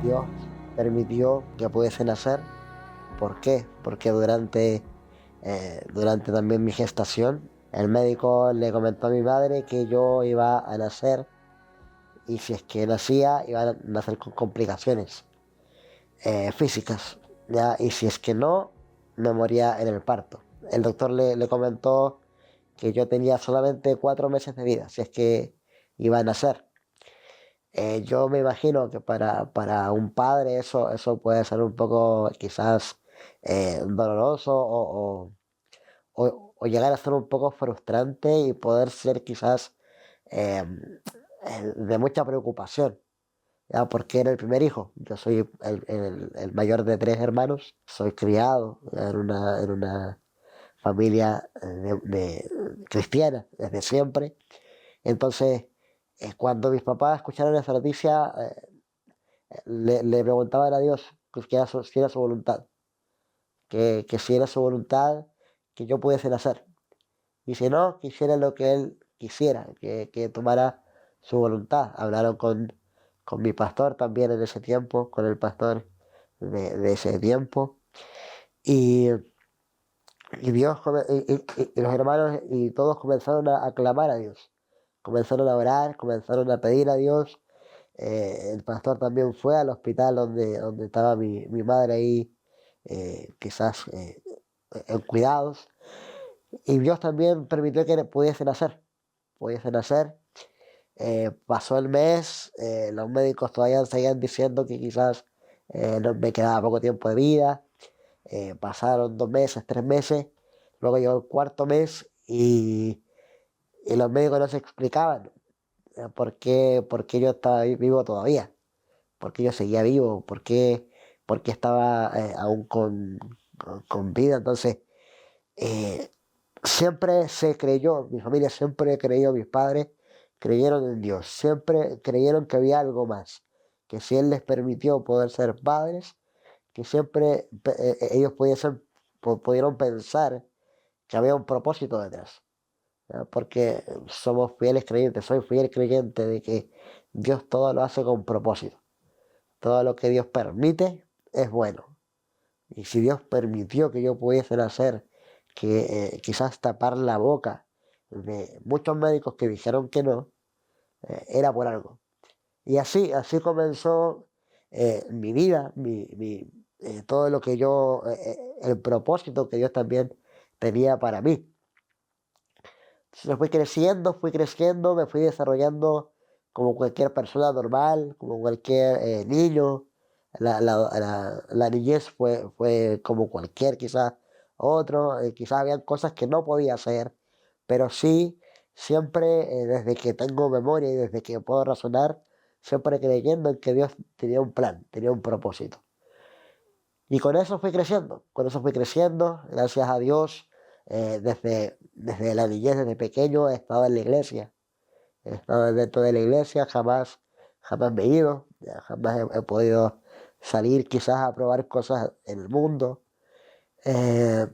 Dios permitió que pudiese nacer. ¿Por qué? Porque durante también mi gestación, el médico le comentó a mi madre que yo iba a nacer y si es que nacía, iba a nacer con complicaciones físicas, ¿ya? Y si es que no, me moría en el parto. El doctor le comentó que yo tenía solamente 4 meses de vida, si es que iba a nacer. Yo me imagino que para un padre eso puede ser un poco quizás doloroso o llegar a ser un poco frustrante y poder ser quizás eh, de mucha preocupación, ¿ya? Porque era el primer hijo. Yo soy el mayor de 3 hermanos. Soy criado en una familia cristiana desde siempre. Entonces, cuando mis papás escucharon esa noticia, le preguntaban a Dios si era su voluntad, que si era su voluntad que yo pudiese nacer. Y si no, que hiciera lo que él quisiera, que tomara su voluntad. Hablaron con mi pastor también en ese tiempo, con el pastor de ese tiempo. Y, y Dios, y los hermanos y todos comenzaron a clamar a Dios. Comenzaron a orar, comenzaron a pedir a Dios. El pastor también fue al hospital donde estaba mi madre ahí, quizás en cuidados. Y Dios también permitió que pudiese nacer. Pasó el mes, los médicos todavía seguían diciendo que quizás me quedaba poco tiempo de vida. Pasaron 2 meses, 3 meses, luego llegó el cuarto mes y los médicos no se explicaban por qué yo estaba vivo todavía, por qué yo seguía vivo, por qué estaba aún con vida. Entonces, eh, siempre se creyó, mi familia siempre creyó, mis padres creyeron en Dios, siempre creyeron que había algo más, que si Él les permitió poder ser padres, que siempre ellos pudieron pensar que había un propósito detrás, ¿ya? Porque somos fieles creyentes, soy fiel creyente de que Dios todo lo hace con propósito, todo lo que Dios permite es bueno. Y si Dios permitió que yo pudiese nacer, que quizás tapar la boca de muchos médicos que dijeron que no, era por algo. Y así comenzó mi vida, todo lo que el propósito que Dios también tenía para mí. Entonces fui creciendo, me fui desarrollando como cualquier persona normal, como cualquier niño. La niñez fue como cualquier quizás otro. Quizás habían cosas que no podía hacer, pero sí, siempre desde que tengo memoria y desde que puedo razonar, siempre creyendo en que Dios tenía un plan, tenía un propósito. Y con eso fui creciendo, gracias a Dios, desde la niñez, desde pequeño, he estado en la iglesia, he estado dentro de la iglesia, jamás me he ido, ya jamás he podido salir quizás a probar cosas en el mundo, eh,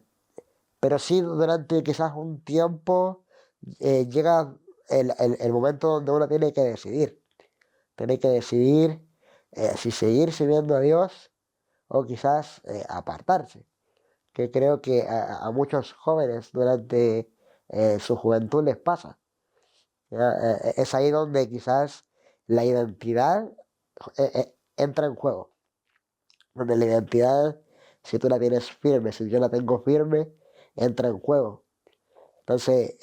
pero sí durante quizás un tiempo llega el momento donde uno tiene que decidir si seguir sirviendo a Dios o quizás apartarse, que creo que a muchos jóvenes durante su juventud les pasa. ¿Ya? Es ahí donde quizás la identidad entra en juego, donde la identidad, si tú la tienes firme, si yo la tengo firme, entra en juego. Entonces,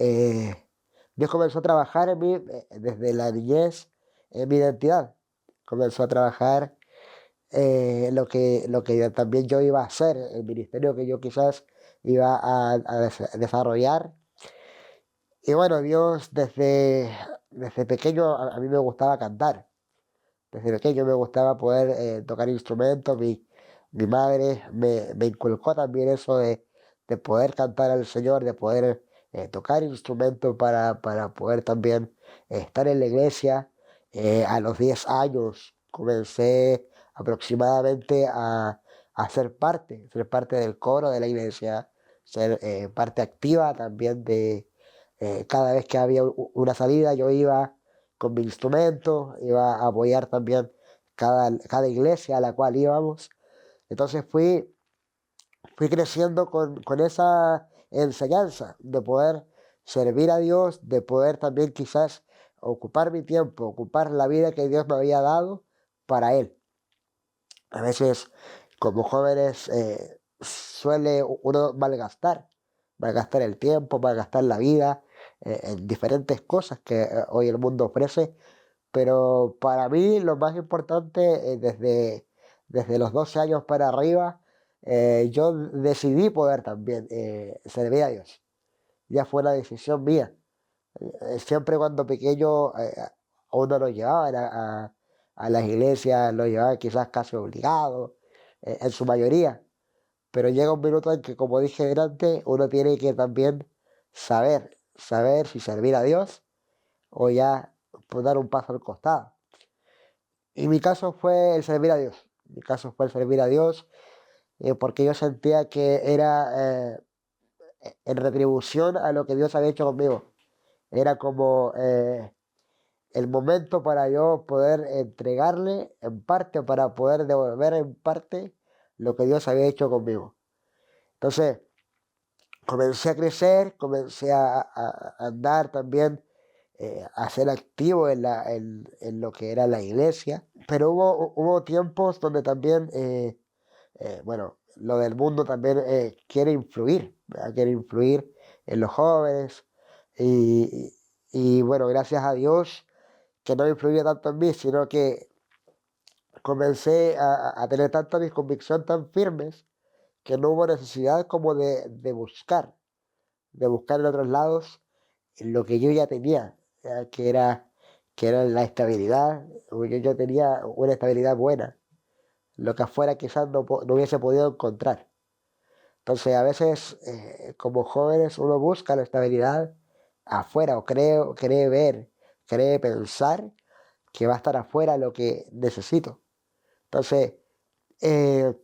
Dios comenzó a trabajar en mí desde la niñez, en mi identidad. Comenzó a trabajar lo que también yo iba a hacer, el ministerio que yo quizás iba a desarrollar. Y bueno, Dios desde pequeño a mí me gustaba cantar. Desde pequeño me gustaba poder tocar instrumentos. Mi madre me inculcó también eso de poder cantar al Señor, de poder tocar instrumentos para poder también estar en la iglesia. A los 10 años comencé aproximadamente a ser parte del coro de la iglesia, ser parte activa también cada vez que había una salida yo iba con mi instrumento, iba a apoyar también cada iglesia a la cual íbamos. Entonces fui creciendo con esa enseñanza de poder servir a Dios, de poder también quizás ocupar mi tiempo, ocupar la vida que Dios me había dado para Él. A veces, como jóvenes, suele uno malgastar el tiempo, malgastar la vida en diferentes cosas que hoy el mundo ofrece, pero para mí lo más importante, desde los 12 años para arriba, yo decidí poder también servir a Dios. Ya fue una decisión mía. Siempre cuando pequeño, a uno lo llevaban a las iglesias, lo llevaban quizás casi obligado, en su mayoría. Pero llega un minuto en que, como dije antes, uno tiene que también saber si servir a Dios o ya pues, dar un paso al costado. Y mi caso fue el servir a Dios. Mi caso fue el servir a Dios, porque yo sentía que era en retribución a lo que Dios había hecho conmigo. Era como el momento para yo poder entregarle en parte, para poder devolver en parte lo que Dios había hecho conmigo. Entonces, comencé a crecer, comencé a andar también, a ser activo en lo que era la iglesia, pero hubo tiempos donde también, bueno, lo del mundo también quiere influir, ¿verdad? Quiere influir en los jóvenes y, y bueno, gracias a Dios que no influía tanto en mí, sino que comencé a tener tantas mis convicciones tan firmes que no hubo necesidad como de buscar en otros lados lo que yo ya tenía, ya que era la estabilidad. Yo tenía una estabilidad buena, lo que afuera quizás no hubiese podido encontrar. Entonces, a veces, como jóvenes, uno busca la estabilidad afuera o cree ver, cree pensar que va a estar afuera lo que necesito. Entonces, eh,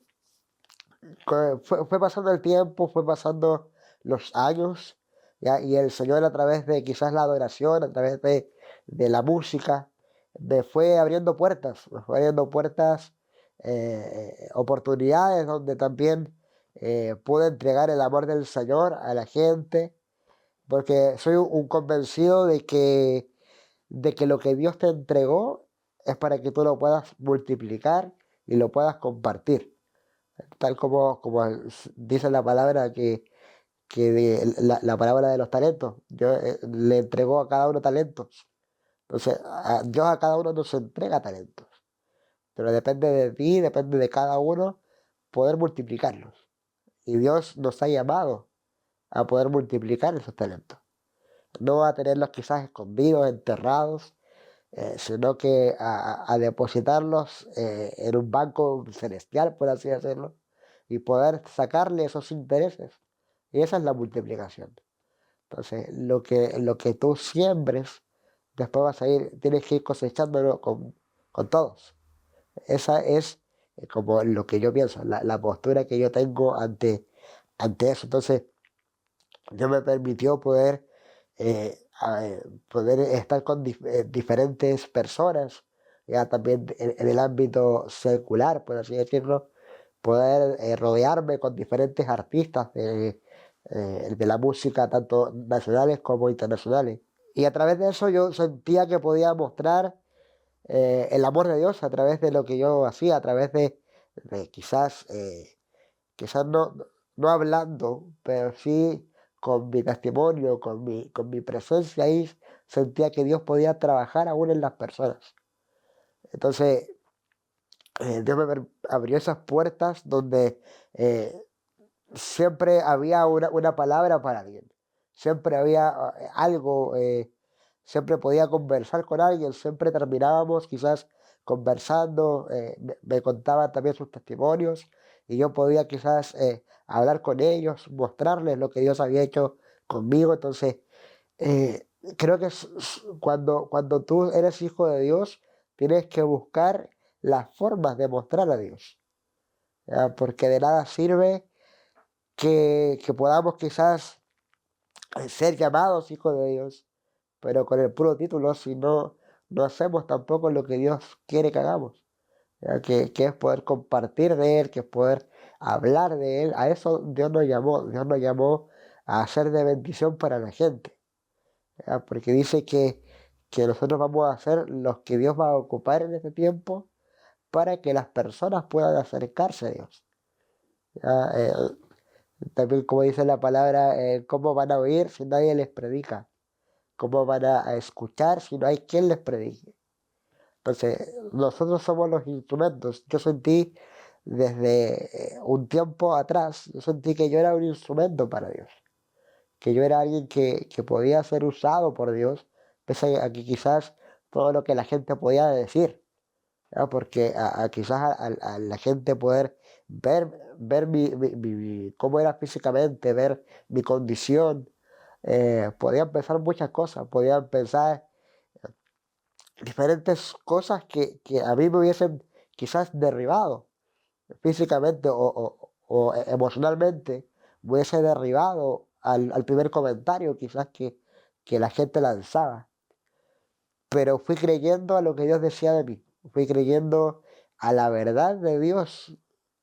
fue pasando el tiempo, fue pasando los años, ¿ya? Y el Señor, a través de quizás la adoración, a través de la música, me fue abriendo puertas, oportunidades donde también pude entregar el amor del Señor a la gente, porque soy un convencido de que lo que Dios te entregó es para que tú lo puedas multiplicar y lo puedas compartir. Tal como dice la palabra la parábola de los talentos. Dios le entregó a cada uno talentos. Entonces, Dios a cada uno nos entrega talentos. Pero depende de ti, depende de cada uno poder multiplicarlos. Y Dios nos ha llamado a poder multiplicar esos talentos. No a tenerlos quizás escondidos, enterrados, sino que a depositarlos en un banco celestial, por así decirlo, y poder sacarle esos intereses. Y esa es la multiplicación. Entonces, lo que tú siembres, después tienes que ir cosechándolo con todos. Esa es como lo que yo pienso, la postura que yo tengo ante eso. Entonces, Dios me permitió poder estar con diferentes personas, ya también en el ámbito secular, por así decirlo, poder rodearme con diferentes artistas de la música, tanto nacionales como internacionales. Y a través de eso yo sentía que podía mostrar el amor de Dios a través de lo que yo hacía, a través de quizás no hablando, pero sí con mi testimonio, con mi presencia ahí, sentía que Dios podía trabajar aún en las personas. Entonces, Dios abrió esas puertas donde siempre había una palabra para alguien, siempre había algo, siempre podía conversar con alguien, siempre terminábamos quizás conversando, me contaban también sus testimonios y yo podía quizás hablar con ellos, mostrarles lo que Dios había hecho conmigo. Entonces, creo que cuando tú eres hijo de Dios, tienes que buscar las formas de mostrar a Dios, ¿ya? Porque de nada sirve que podamos quizás ser llamados hijos de Dios, pero con el puro título, si no hacemos tampoco lo que Dios quiere que hagamos. que es poder compartir de Él, que es poder hablar de Él. A eso Dios nos llamó a hacer de bendición para la gente, ¿ya? Porque dice que nosotros vamos a ser los que Dios va a ocupar en este tiempo para que las personas puedan acercarse a Dios. ¿Ya? También como dice la palabra, ¿cómo van a oír si nadie les predica? ¿Cómo van a escuchar si no hay quien les predique? Entonces, nosotros somos los instrumentos. Yo sentí desde un tiempo atrás, yo sentí que yo era un instrumento para Dios, que yo era alguien que podía ser usado por Dios, pese a que quizás todo lo que la gente podía decir, ¿ya? Porque quizás a la gente poder ver cómo era físicamente, ver mi condición, podían pensar muchas cosas, podían pensar diferentes cosas que a mí me hubiesen quizás derribado físicamente o emocionalmente, me hubiese derribado al primer comentario quizás que la gente lanzaba. Pero fui creyendo a lo que Dios decía de mí, fui creyendo a la verdad de Dios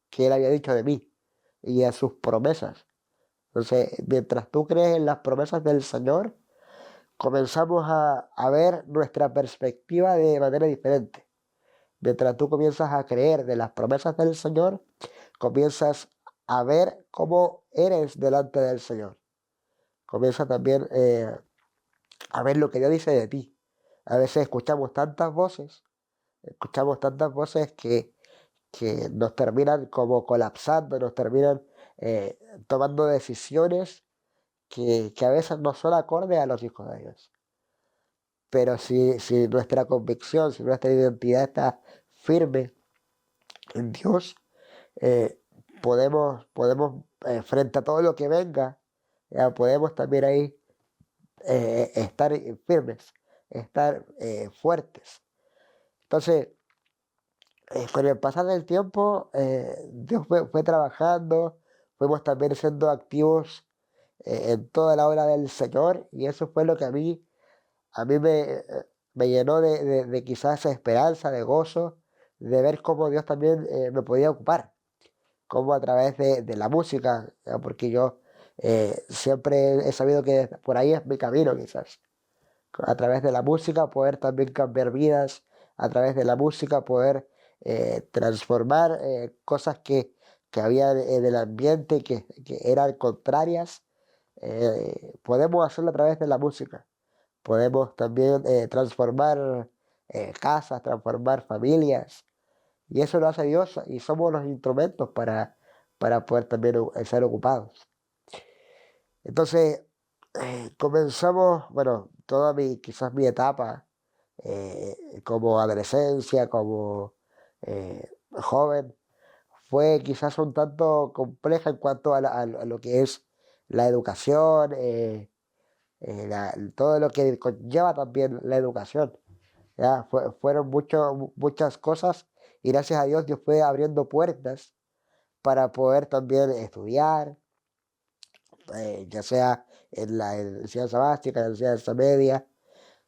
que Él había dicho de mí y a sus promesas. Entonces, mientras tú crees en las promesas del Señor, comenzamos a ver nuestra perspectiva de manera diferente. Mientras tú comienzas a creer de las promesas del Señor, comienzas a ver cómo eres delante del Señor. Comienzas también a ver lo que Dios dice de ti. A veces escuchamos tantas voces que nos terminan como colapsando, nos terminan eh, tomando decisiones que a veces no son acordes a los hijos de Dios. Pero si nuestra convicción, si nuestra identidad está firme en Dios, eh, podemos frente a todo lo que venga, ya podemos también ahí estar firmes, estar fuertes. Entonces, con el pasar del tiempo, Dios fue trabajando, fuimos también siendo activos en toda la obra del Señor, y eso fue lo que a mí me llenó de quizás esperanza, de gozo, de ver cómo Dios también me podía ocupar, como a través de la música, ¿ya? Porque yo siempre he sabido que por ahí es mi camino quizás. A través de la música poder también cambiar vidas, a través de la música poder transformar cosas que había en el ambiente que eran contrarias, podemos hacerlo a través de la música. Podemos también transformar casas, transformar familias, y eso lo hace Dios y somos los instrumentos para poder también ser ocupados. Entonces, comenzamos, bueno, quizás mi etapa como adolescencia, como joven, fue quizás un tanto compleja en cuanto a lo que es la educación, todo lo que conlleva también la educación. ¿Ya? Fueron muchas cosas y gracias a Dios fue abriendo puertas para poder también estudiar, ya sea en la enseñanza básica, en la enseñanza media,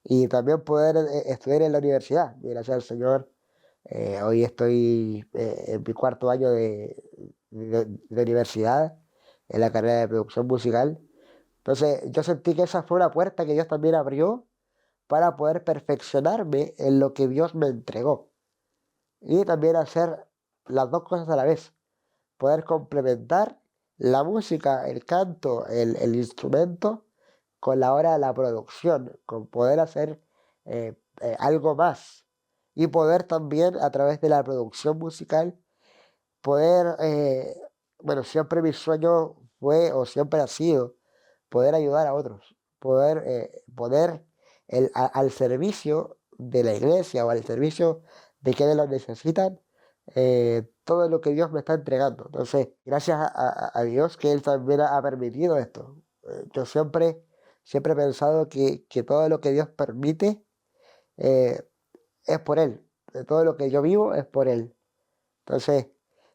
y también poder estudiar en la universidad. Y gracias al Señor, hoy estoy en mi cuarto año de universidad, en la carrera de producción musical. Entonces yo sentí que esa fue una puerta que Dios también abrió para poder perfeccionarme en lo que Dios me entregó. Y también hacer las dos cosas a la vez. Poder complementar la música, el canto, el instrumento con la hora de la producción, con poder hacer algo más. Y poder también a través de la producción musical, poder, bueno, siempre mi sueño fue o siempre ha sido poder ayudar a otros, poder al servicio de la iglesia o al servicio de quienes lo necesitan, todo lo que Dios me está entregando. Entonces, gracias a Dios que Él también ha permitido esto. Yo siempre he pensado que todo lo que Dios permite eh, es por Él. Todo lo que yo vivo es por Él. Entonces,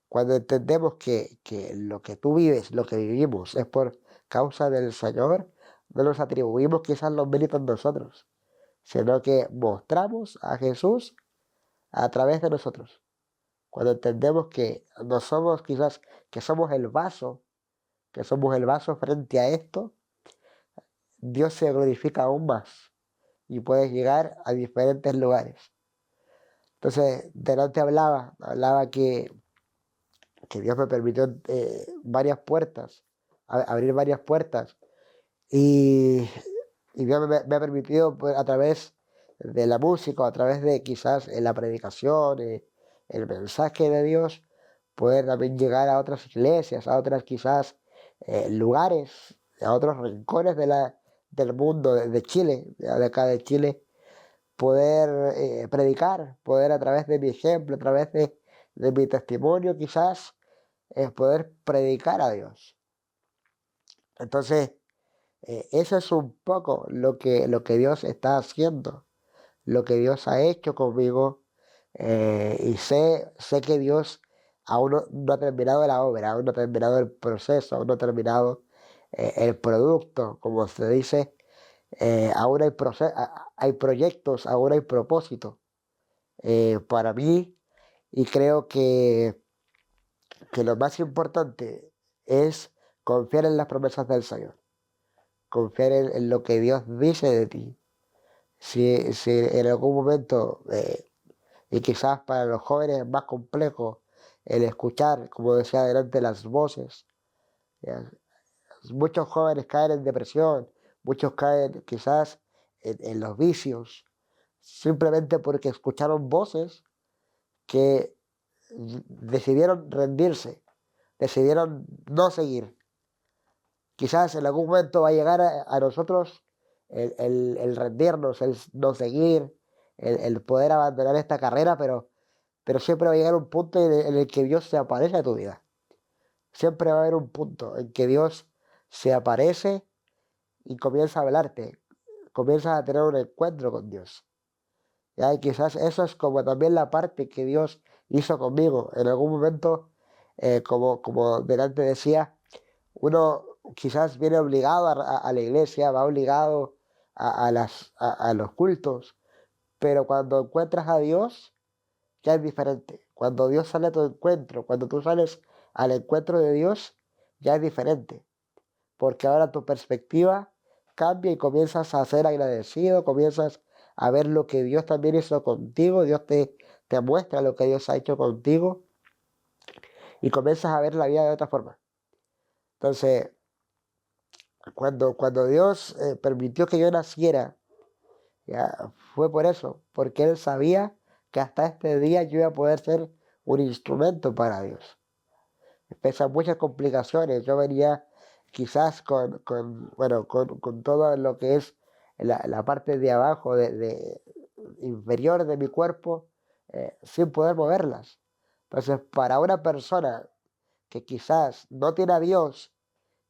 cuando entendemos que lo que tú vives, lo que vivimos, es por causa del Señor, no nos atribuimos quizás los méritos nosotros, sino que mostramos a Jesús a través de nosotros. cuando entendemos que no somos quizás, que somos el vaso frente a esto, Dios se glorifica aún más y puedes llegar a diferentes lugares. Entonces, delante hablaba que Dios me permitió varias puertas, abrir varias puertas y, y Dios me ha permitido pues, a través de la música, a través de quizás la predicación, el mensaje de Dios, poder también llegar a otras iglesias, a otras quizás lugares, a otros rincones del mundo, de Chile, de acá de Chile, poder predicar, poder a través de mi ejemplo, a través de mi testimonio quizás, poder predicar a Dios. Entonces, eso es un poco lo que Dios está haciendo, lo que Dios ha hecho conmigo, y sé que Dios aún no ha terminado la obra, aún no ha terminado el proceso, aún no ha terminado el producto, como se dice, aún hay proyectos, aún hay propósitos para mí y creo que lo más importante es confiar en las promesas del Señor, confiar en lo que Dios dice de ti. Si en algún momento, y quizás para los jóvenes es más complejo, el escuchar, como decía adelante, las voces, ¿ya? Muchos jóvenes caen en depresión, muchos caen quizás en los vicios, simplemente porque escucharon voces que decidieron rendirse, decidieron no seguir. Quizás en algún momento va a llegar a nosotros el rendirnos, el no seguir, el poder abandonar esta carrera, pero siempre va a llegar un punto en el que Dios se aparece a tu vida. Siempre va a haber un punto en que Dios se aparece y comienza a hablarte, comienzas a tener un encuentro con Dios. ¿Ya? Y quizás eso es como también la parte que Dios hizo conmigo. En algún momento, como delante decía, uno quizás viene obligado a la iglesia, va obligado a los cultos, pero cuando encuentras a Dios, ya es diferente. Cuando Dios sale a tu encuentro, cuando tú sales al encuentro de Dios, ya es diferente, porque ahora tu perspectiva cambia y comienzas a ser agradecido, comienzas a ver lo que Dios también hizo contigo, Dios te muestra lo que Dios ha hecho contigo y comienzas a ver la vida de otra forma. Entonces, cuando Dios permitió que yo naciera, ya, fue por eso, porque Él sabía que hasta este día yo iba a poder ser un instrumento para Dios. Pese a muchas complicaciones, yo venía quizás bueno, con todo lo que es la parte de abajo, inferior de mi cuerpo, sin poder moverlas. Entonces, para una persona que quizás no tiene a Dios,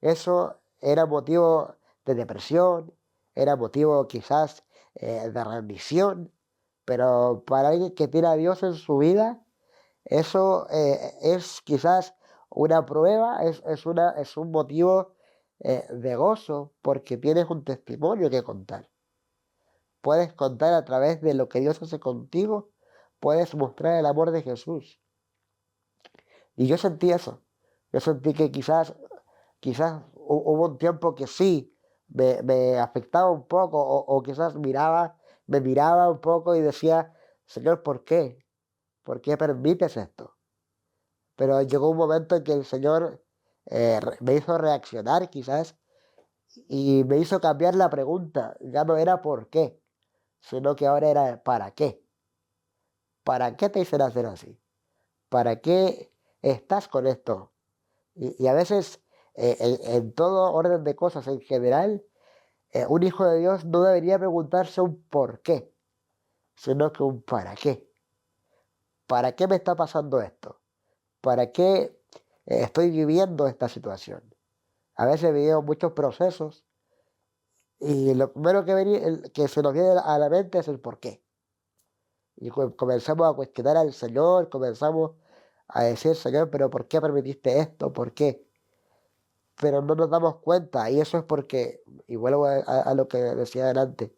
eso era motivo de depresión, era motivo quizás de rendición, pero para alguien que tiene a Dios en su vida, eso es quizás una prueba, es un motivo de gozo, porque tienes un testimonio que contar. Puedes contar a través de lo que Dios hace contigo, puedes mostrar el amor de Jesús. Y yo sentí eso. Yo sentí que quizás hubo un tiempo que sí, me afectaba un poco, o quizás me miraba un poco y decía, Señor, ¿por qué? ¿Por qué permites esto? Pero llegó un momento en que el Señor me hizo reaccionar quizás y me hizo cambiar la pregunta. Ya no era por qué, sino que ahora era ¿para qué? ¿Para qué te hice hacer así? ¿Para qué estás con esto? Y a veces, en todo orden de cosas en general, un hijo de Dios no debería preguntarse un por qué, sino que un para qué. ¿Para qué me está pasando esto? ¿Para qué estoy viviendo esta situación? A veces vivimos muchos procesos y lo primero que se nos viene a la mente es el por qué. Y comenzamos a cuestionar al Señor, comenzamos a decir, Señor, pero ¿por qué permitiste esto? ¿Por qué? Pero no nos damos cuenta y eso es porque, y vuelvo a lo que decía adelante,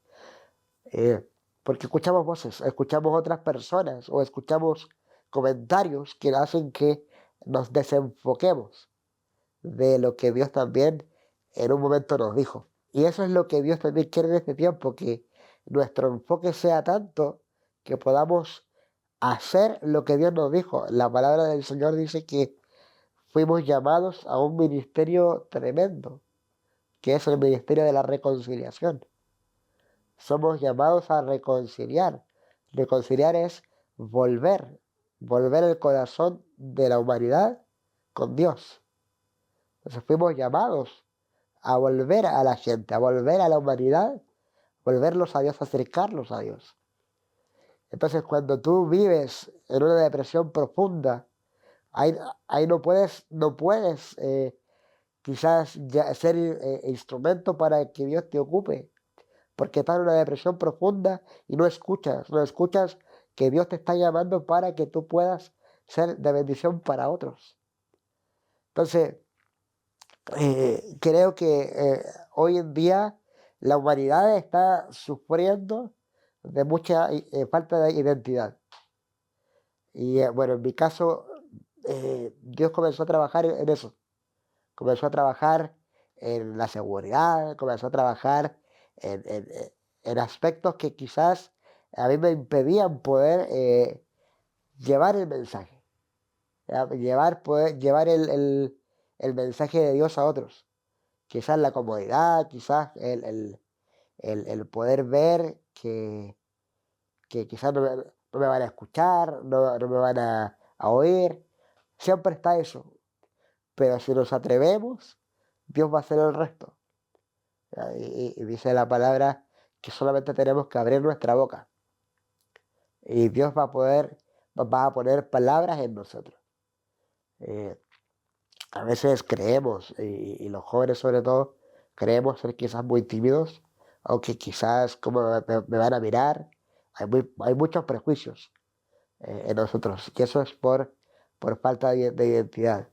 porque escuchamos voces, escuchamos otras personas o escuchamos comentarios que hacen que nos desenfoquemos de lo que Dios también en un momento nos dijo. Y eso es lo que Dios también quiere en este tiempo, que nuestro enfoque sea tanto que podamos hacer lo que Dios nos dijo. La palabra del Señor dice que fuimos llamados a un ministerio tremendo, que es el ministerio de la reconciliación. Somos llamados a reconciliar. Reconciliar es volver el corazón de la humanidad con Dios. Entonces fuimos llamados a volver a la gente, a volver a la humanidad, volverlos a Dios, acercarlos a Dios. Entonces cuando tú vives en una depresión profunda, ahí no puedes quizás ya ser instrumento para que Dios te ocupe, porque estás en una depresión profunda y no escuchas que Dios te está llamando para que tú puedas ser de bendición para otros. Entonces, creo que hoy en día la humanidad está sufriendo de mucha falta de identidad. Y bueno, en mi caso, Dios comenzó a trabajar en eso. Comenzó a trabajar en la seguridad, comenzó a trabajar en aspectos que quizás a mí me impedían poder llevar el mensaje, poder llevar el mensaje de Dios a otros. Quizás la comodidad, quizás el poder ver que quizás no me van a escuchar, no me van a oír. Siempre está eso. Pero si nos atrevemos, Dios va a hacer el resto. Y dice la palabra que solamente tenemos que abrir nuestra boca. Y Dios va a poner palabras en nosotros. Eh, a veces creemos, y los jóvenes sobre todo, creemos ser quizás muy tímidos, aunque quizás como me van a mirar. Hay muchos prejuicios en nosotros, y eso es por falta de identidad.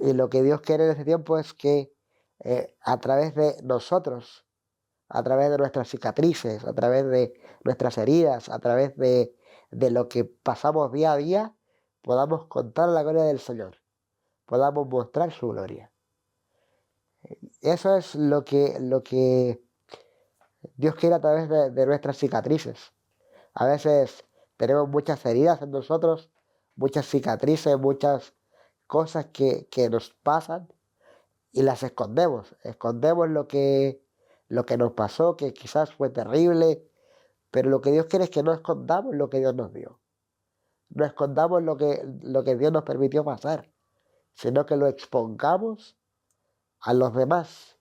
Y lo que Dios quiere en este tiempo es que a través de nosotros, a través de nuestras cicatrices, a través de nuestras heridas, a través de lo que pasamos día a día, podamos contar la gloria del Señor, podamos mostrar su gloria. Eso es lo que Dios quiere a través de nuestras cicatrices. A veces tenemos muchas heridas en nosotros, muchas cicatrices, muchas cosas que nos pasan y las escondemos. Escondemos lo que nos pasó, que quizás fue terrible, pero lo que Dios quiere es que no escondamos lo que Dios nos dio. No escondamos lo que Dios nos permitió pasar, sino que lo expongamos a los demás,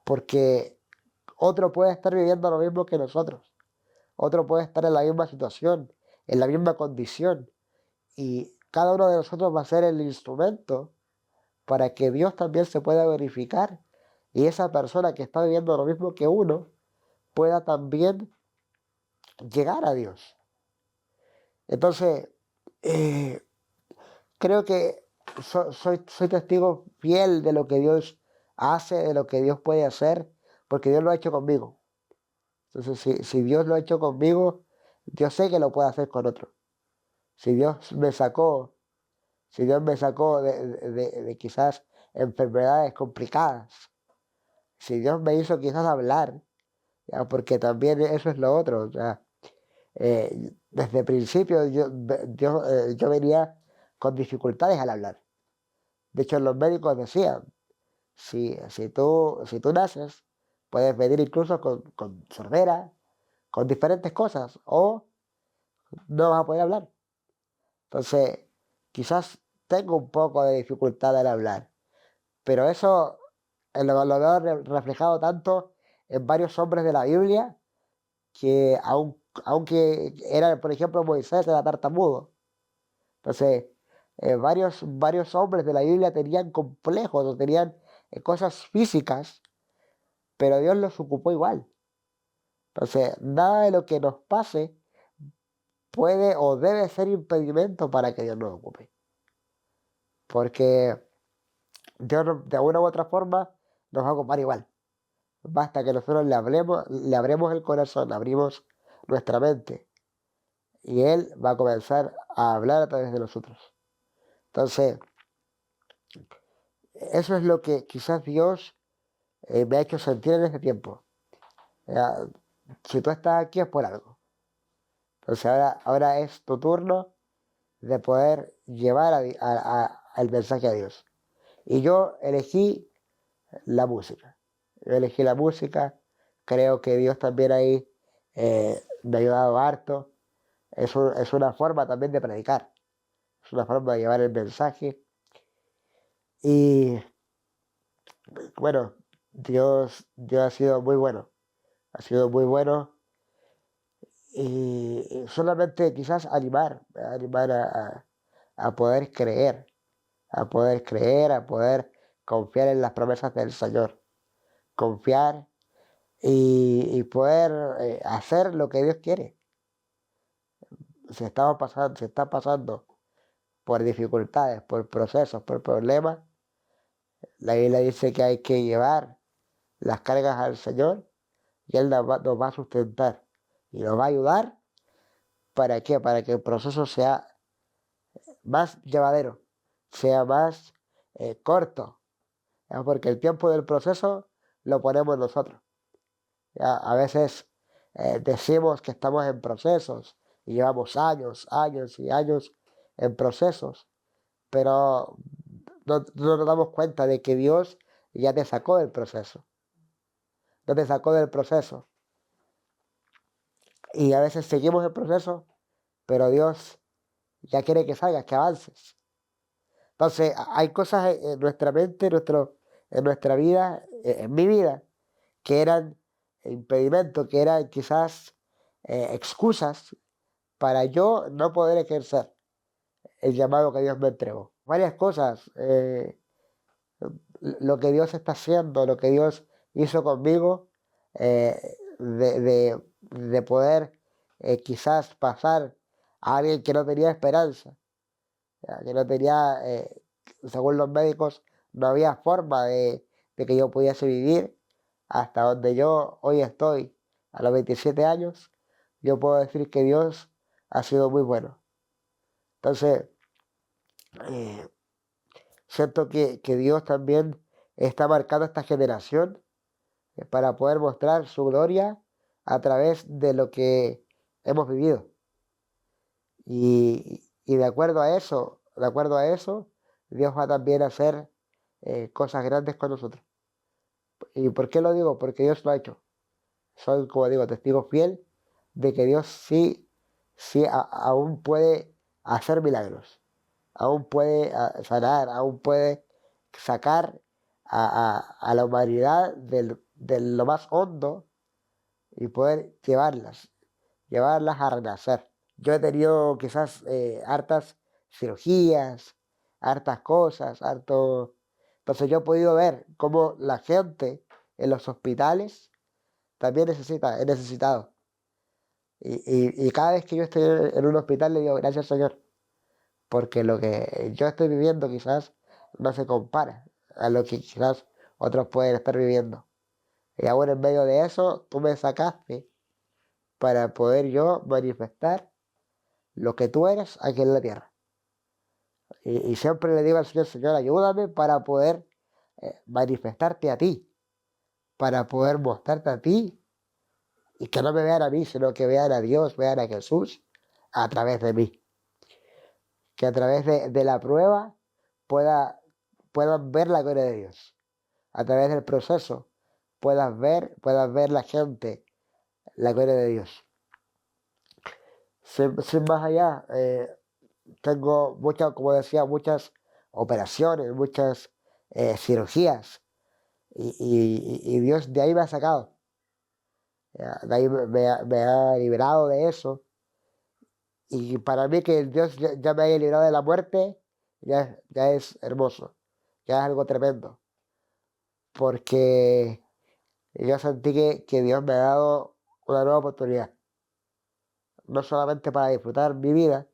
porque otro puede estar viviendo lo mismo que nosotros. Otro puede estar en la misma situación, en la misma condición, y cada uno de nosotros va a ser el instrumento para que Dios también se pueda verificar y esa persona que está viviendo lo mismo que uno pueda también llegar a Dios. Entonces, eh, creo que soy testigo fiel de lo que Dios hace, de lo que Dios puede hacer, porque Dios lo ha hecho conmigo. Entonces, si Dios lo ha hecho conmigo, yo sé que lo puede hacer con otro. Si Dios me sacó, si Dios me sacó de quizás enfermedades complicadas, si Dios me hizo quizás hablar, ya, porque también eso es lo otro. O sea, desde el principio yo venía con dificultades al hablar. De hecho, los médicos decían, si tú naces, puedes venir incluso con sordera, con diferentes cosas, o no vas a poder hablar. Entonces, quizás tengo un poco de dificultad al hablar, pero eso lo veo reflejado tanto en varios hombres de la Biblia que aunque era, por ejemplo, Moisés era tartamudo. Entonces, varios hombres de la Biblia tenían complejos o tenían cosas físicas, pero Dios los ocupó igual. Entonces, nada de lo que nos pase puede o debe ser impedimento para que Dios nos ocupe. Porque Dios de una u otra forma nos va a ocupar igual. Basta que nosotros le abremos el corazón, abrimos nuestra mente y Él va a comenzar a hablar a través de nosotros. Entonces, eso es lo que quizás Dios me ha hecho sentir en este tiempo. Ya, si tú estás aquí es por algo. Entonces ahora es tu turno de poder llevar el mensaje a Dios. Y yo elegí la música. Yo elegí la música. Creo que Dios también ahí me ha ayudado harto. Es una forma también de predicar. Es una forma de llevar el mensaje. Y bueno, Dios ha sido muy bueno. Ha sido muy bueno. Y solamente quizás animar a poder creer, a poder confiar en las promesas del Señor, confiar y poder hacer lo que Dios quiere. Si está pasando por dificultades, por procesos, por problemas, la Biblia dice que hay que llevar las cargas al Señor y Él nos va a sustentar y nos va a ayudar. ¿Para qué? Para que el proceso sea más llevadero, sea más corto, ¿ya? Porque el tiempo del proceso lo ponemos nosotros. ¿Ya? A veces decimos que estamos en procesos y llevamos años, años y años en procesos, pero no nos damos cuenta de que Dios ya te sacó del proceso, no te sacó del proceso. Y a veces seguimos el proceso, pero Dios ya quiere que salgas, que avances. Entonces, hay cosas en nuestra mente, en nuestra vida, en mi vida, que eran impedimentos, que eran quizás excusas para yo no poder ejercer el llamado que Dios me entregó. Varias cosas, lo que Dios está haciendo, lo que Dios hizo conmigo, de poder quizás pasar a alguien que no tenía esperanza, ya, que no tenía, según los médicos, no había forma de que yo pudiese vivir hasta donde yo hoy estoy, a los 27 años, yo puedo decir que Dios ha sido muy bueno. Entonces, eh, siento que Dios también está marcando esta generación para poder mostrar su gloria a través de lo que hemos vivido. Y de acuerdo a eso, Dios va también a hacer cosas grandes con nosotros. ¿Y por qué lo digo? Porque Dios lo ha hecho. Soy, como digo, testigo fiel de que Dios sí aún puede hacer milagros, aún puede sanar, aún puede sacar a la humanidad de lo más hondo y poder llevarlas a renacer. Yo he tenido quizás hartas cirugías, hartas cosas, harto. Entonces yo he podido ver cómo la gente en los hospitales también he necesitado. Y cada vez que yo estoy en un hospital le digo, gracias Señor, porque lo que yo estoy viviendo quizás no se compara a lo que quizás otros pueden estar viviendo. Y ahora en medio de eso, tú me sacaste para poder yo manifestar lo que tú eres aquí en la tierra. Y siempre le digo al Señor, Señor, ayúdame para poder manifestarte a ti, para poder mostrarte a ti y que no me vean a mí, sino que vean a Dios, vean a Jesús a través de mí. Que a través de la prueba pueda, puedan ver la gloria de Dios. A través del proceso puedas ver la gente la gloria de Dios. Sin más allá, tengo muchas, como decía, muchas operaciones, muchas cirugías. Y Dios de ahí me ha sacado. Ya, de ahí me ha liberado de eso. Y para mí que Dios ya me haya librado de la muerte, ya es hermoso. Ya es algo tremendo. Porque yo sentí que Dios me ha dado una nueva oportunidad. No solamente para disfrutar mi vida,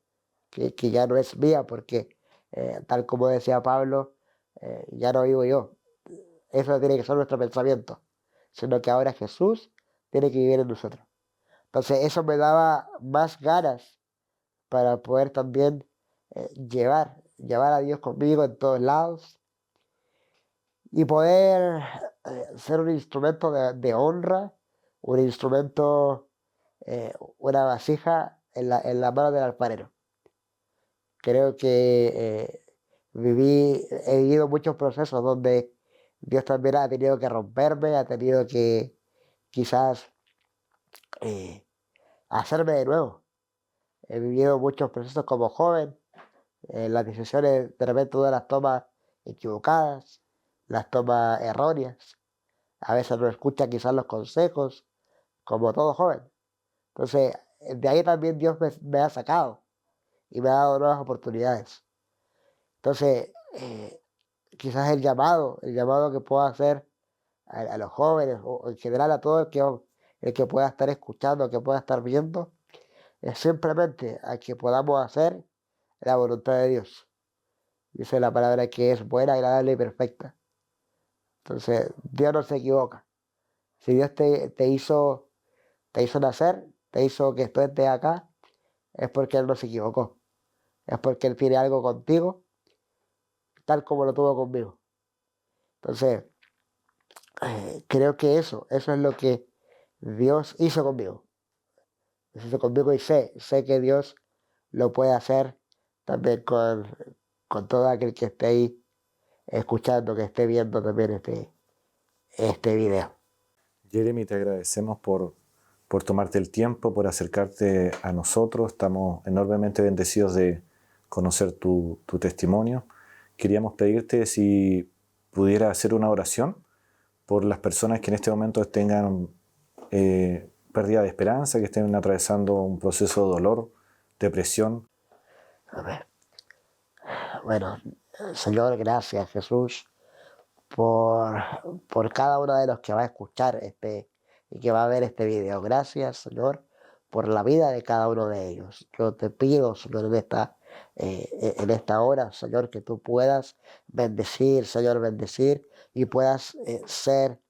que ya no es mía, porque tal como decía Pablo, ya no vivo yo. Eso no tiene que ser nuestro pensamiento, sino que ahora Jesús tiene que vivir en nosotros. Entonces eso me daba más ganas para poder también llevar a Dios conmigo en todos lados y poder ser un instrumento de honra, un instrumento, una vasija en la mano del alfarero. Creo que he vivido muchos procesos donde Dios también ha tenido que romperme, ha tenido que quizás eh, hacerme de nuevo. He vivido muchos procesos como joven, las decisiones de repente uno las toma equivocadas, las toma erróneas, a veces no escucha quizás los consejos, como todo joven. Entonces, de ahí también Dios me ha sacado y me ha dado nuevas oportunidades. Entonces, quizás el llamado que puedo hacer a los jóvenes o en general a todo el que pueda estar escuchando, que pueda estar viendo, es simplemente a que podamos hacer la voluntad de Dios. Dice la palabra que es buena, agradable y perfecta. Entonces, Dios no se equivoca. Si Dios te hizo nacer, te hizo que tú estés acá, es porque Él no se equivocó. Es porque Él tiene algo contigo, tal como lo tuvo conmigo. Entonces, creo que eso es lo que Dios hizo conmigo. Dios hizo conmigo y sé que Dios lo puede hacer también con todo aquel que esté ahí escuchando, que esté viendo también este video. Jeremy, te agradecemos por tomarte el tiempo, por acercarte a nosotros. Estamos enormemente bendecidos de conocer tu testimonio. Queríamos pedirte si pudiera hacer una oración por las personas que en este momento tengan pérdida de esperanza, que estén atravesando un proceso de dolor, depresión. A ver. Bueno, Señor, gracias Jesús por, por cada uno de los que va a escuchar y que va a ver este video. Gracias, Señor, por la vida de cada uno de ellos. Yo te pido, Señor, en esta hora, Señor, que tú puedas bendecir, Señor, bendecir y puedas ser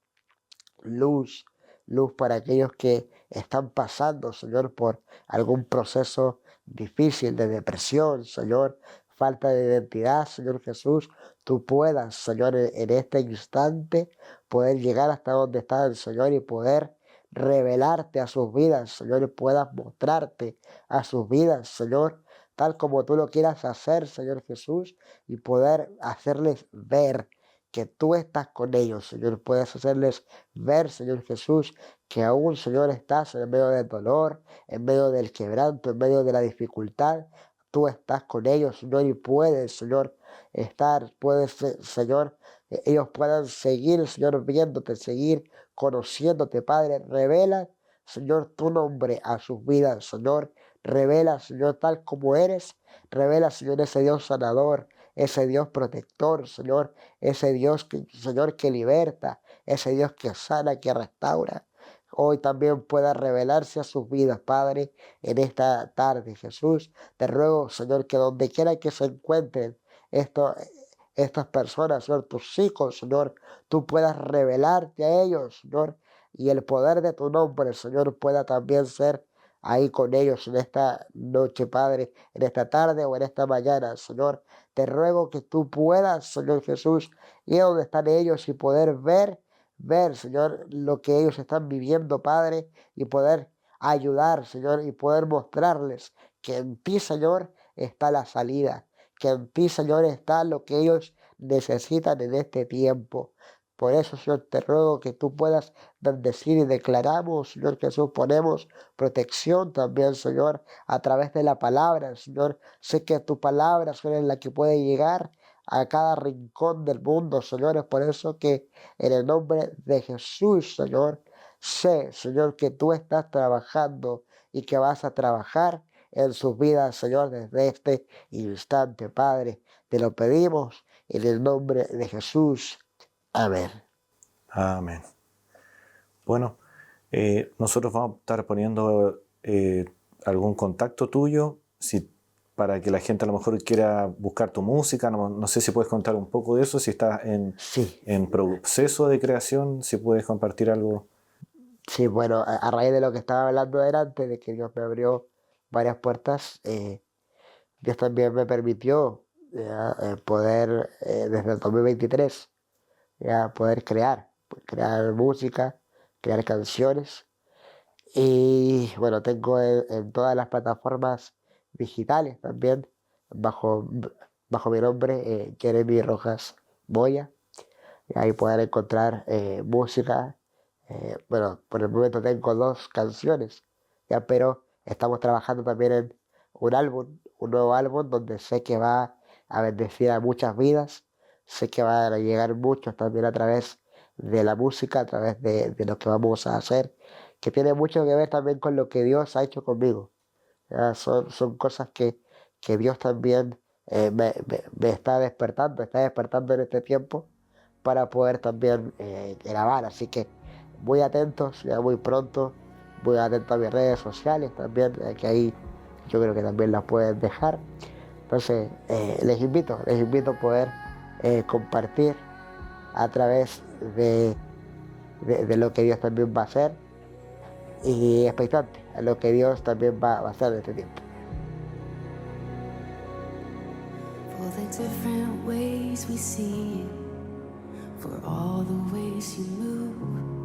luz, luz para aquellos que están pasando, Señor, por algún proceso difícil de depresión, Señor, falta de identidad, Señor Jesús, tú puedas, Señor, en este instante poder llegar hasta donde están, Señor, y poder revelarte a sus vidas, Señor, y puedas mostrarte a sus vidas, Señor, tal como tú lo quieras hacer, Señor Jesús, y poder hacerles ver que tú estás con ellos, Señor, puedes hacerles ver, Señor Jesús, que aún, Señor, estás en medio del dolor, en medio del quebranto, en medio de la dificultad. Tú estás con ellos, Señor, y puedes, Señor, Señor, ellos puedan seguir, Señor, viéndote, seguir conociéndote, Padre. Revela, Señor, tu nombre a sus vidas, Señor. Revela, Señor, tal como eres. Revela, Señor, ese Dios sanador, ese Dios protector, Señor, ese Dios que, Señor, que liberta, ese Dios que sana, que restaura. Hoy también pueda revelarse a sus vidas, Padre, en esta tarde, Jesús. Te ruego, Señor, que donde quiera que se encuentren estos, estas personas, Señor, tus hijos, Señor, tú puedas revelarte a ellos, Señor, y el poder de tu nombre, Señor, pueda también ser ahí con ellos en esta noche, Padre, en esta tarde o en esta mañana, Señor. Te ruego que tú puedas, Señor Jesús, ir a donde están ellos y poder ver, Señor, lo que ellos están viviendo, Padre, y poder ayudar, Señor, y poder mostrarles que en ti, Señor, está la salida, que en ti, Señor, está lo que ellos necesitan en este tiempo. Por eso, Señor, te ruego que tú puedas bendecir y declaramos, Señor Jesús, ponemos protección también, Señor, a través de la palabra, Señor. Sé que tu palabra, Señor, es la que puede llegar a cada rincón del mundo, Señor. Es por eso que en el nombre de Jesús, Señor, sé, Señor, que tú estás trabajando y que vas a trabajar en sus vidas, Señor, desde este instante, Padre. Te lo pedimos en el nombre de Jesús. Amén. Amén. Bueno, nosotros vamos a estar poniendo algún contacto tuyo para que la gente a lo mejor quiera buscar tu música. No sé si puedes contar un poco de eso, si estás Sí, en proceso de creación, si puedes compartir algo. sí, bueno, a raíz de lo que estaba hablando delante, de que Dios me abrió varias puertas, Dios también me permitió poder, desde el 2023, ya poder crear música, crear canciones. Y bueno, tengo en todas las plataformas digitales también, bajo, bajo mi nombre, Jeremy Rojas Moya. Y ahí poder encontrar música. Bueno, por el momento tengo dos canciones, ya, pero estamos trabajando también en un nuevo álbum donde sé que va a bendecir a muchas vidas, sé que van a llegar muchos también a través de la música, a través de lo que vamos a hacer, que tiene mucho que ver también con lo que Dios ha hecho conmigo. Ya, son cosas que Dios también me está despertando en este tiempo para poder también grabar. Así que muy atentos, ya muy pronto, muy atentos a mis redes sociales también, que ahí yo creo que también las pueden dejar. Entonces, les invito a poder compartir a través de lo que Dios también va a hacer y expectante a lo que Dios también va a hacer en este tiempo. For the different ways we see you, for all the ways you move.